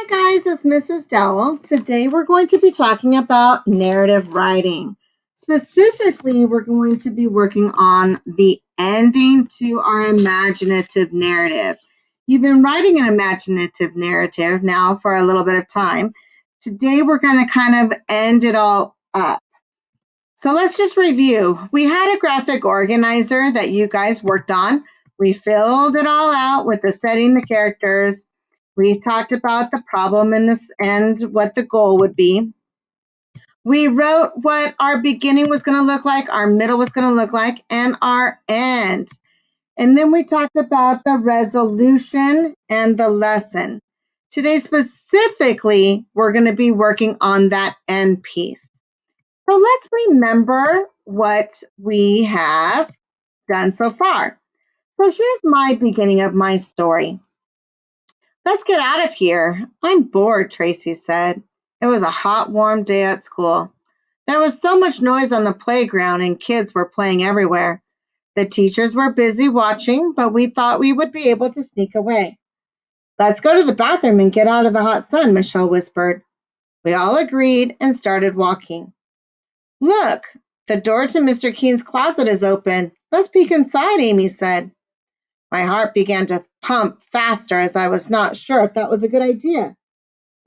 Hi guys, it's Mrs. Dowell. Today we're going to be talking about narrative writing. Specifically, we're going to be working on the ending to our imaginative narrative. You've been writing an imaginative narrative now for a little bit of time. Today we're going to kind of end it all up. So let's just review. We had a graphic organizer that you guys worked on. We filled it all out with the setting, the characters. We talked about the problem in this and what the goal would be. We wrote what our beginning was going to look like, our middle was going to look like, and our end. And then we talked about the resolution and the lesson. Today, specifically, we're going to be working on that end piece. So let's remember what we have done so far. So here's my beginning of my story. Let's get out of here. I'm bored, Tracy said. It was a hot, warm day at school. There was so much noise on the playground and kids were playing everywhere. The teachers were busy watching, but we thought we would be able to sneak away. Let's go to the bathroom and get out of the hot sun, Michelle whispered. We all agreed and started walking. Look, the door to Mr. Keen's closet is open. Let's peek inside, Amy said. My heart began to pump faster as I was not sure if that was a good idea.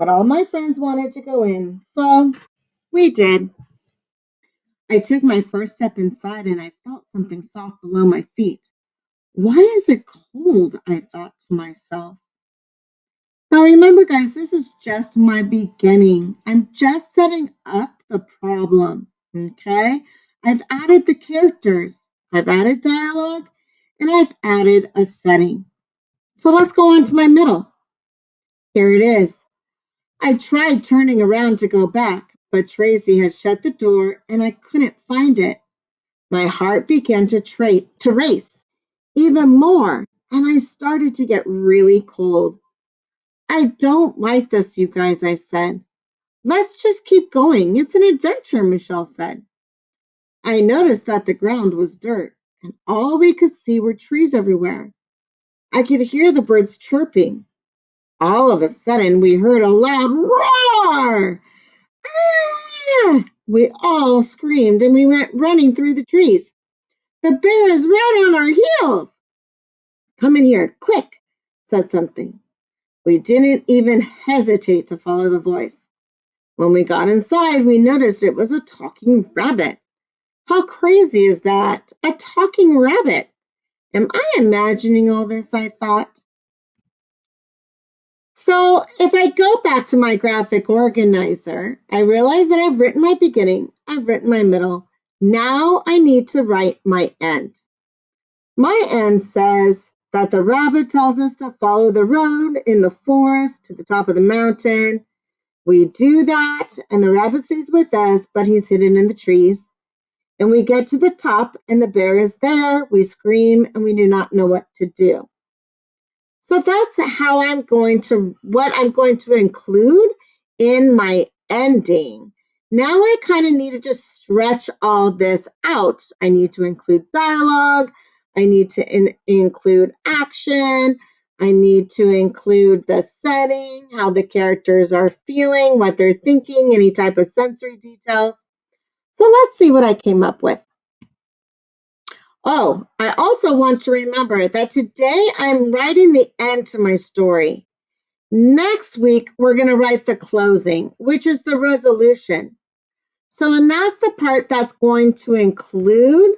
But all my friends wanted to go in, so we did. I took my first step inside and I felt something soft below my feet. Why is it cold? I thought to myself. Now remember, guys, this is just my beginning. I'm just setting up the problem, okay? I've added the characters, I've added dialogue, and I've added a setting. So let's go on to my middle. Here it is. I tried turning around to go back, but Tracy had shut the door and I couldn't find it. My heart began to race even more, and I started to get really cold. I don't like this, you guys, I said. Let's just keep going. It's an adventure, Michelle said. I noticed that the ground was dirt, and all we could see were trees everywhere. I could hear the birds chirping. All of a sudden, we heard a loud roar. Ah! We all screamed and we went running through the trees. The bear is right on our heels. Come in here, quick, said something. We didn't even hesitate to follow the voice. When we got inside, we noticed it was a talking rabbit. How crazy is that? A talking rabbit. Am I imagining all this? I thought. So if I go back to my graphic organizer, I realize that I've written my beginning, I've written my middle. Now I need to write my end. My end says that the rabbit tells us to follow the road in the forest to the top of the mountain. We do that, and the rabbit stays with us, but he's hidden in the trees. And we get to the top, and the bear is there. We scream, and we do not know what to do. So that's what I'm going to include in my ending. Now I kind of need to just stretch all this out. I need to include dialogue. I need to include action. I need to include the setting, how the characters are feeling, what they're thinking, any type of sensory details. So let's see what I came up with. Oh, I also want to remember that today I'm writing the end to my story. Next week, we're going to write the closing, which is the resolution. So, and that's the part that's going to include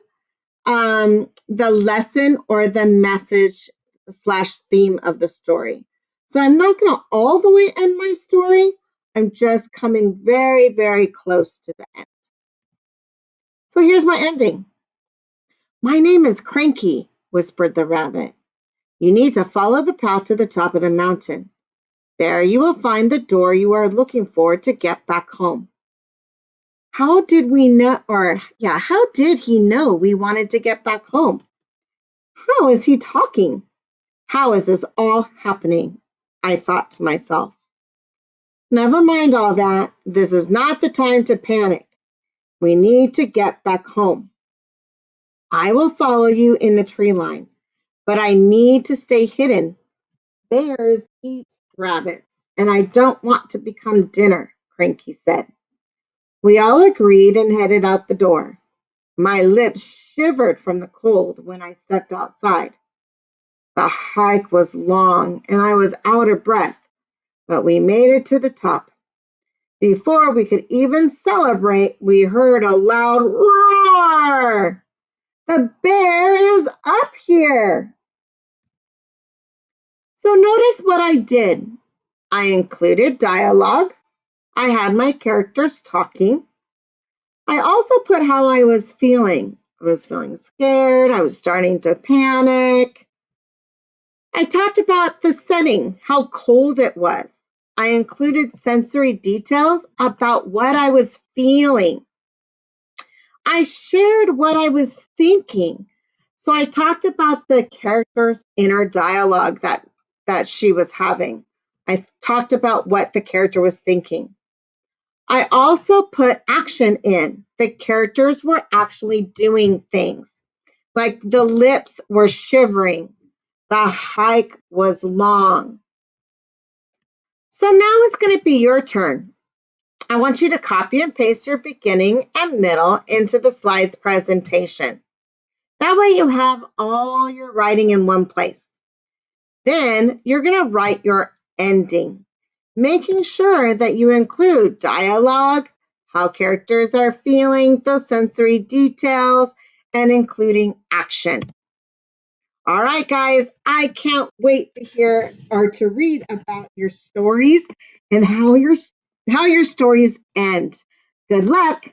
the lesson or the message / theme of the story. So I'm not going to all the way end my story. I'm just coming very, very close to the end. So here's my ending. My name is Cranky, whispered the rabbit. You need to follow the path to the top of the mountain. There you will find the door you are looking for to get back home. How did he know we wanted to get back home? How is he talking? How is this all happening? I thought to myself. Never mind all that. This is not the time to panic. We need to get back home. I will follow you in the tree line, but I need to stay hidden. Bears eat rabbits, and I don't want to become dinner, Cranky said. We all agreed and headed out the door. My lips shivered from the cold when I stepped outside. The hike was long and I was out of breath, but we made it to the top. Before we could even celebrate, we heard a loud roar. The bear is up here. So notice what I did. I included dialogue. I had my characters talking. I also put how I was feeling. I was feeling scared. I was starting to panic. I talked about the setting, how cold it was. I included sensory details about what I was feeling. I shared what I was thinking. So I talked about the character's inner dialogue that she was having. I talked about what the character was thinking. I also put action in. The characters were actually doing things. Like the lips were shivering. The hike was long. So now it's going to be your turn. I want you to copy and paste your beginning and middle into the slides presentation. That way you have all your writing in one place. Then you're going to write your ending, making sure that you include dialogue, how characters are feeling, those sensory details, and including action. All right, guys, I can't wait to hear or to read about your stories and how your stories end. Good luck.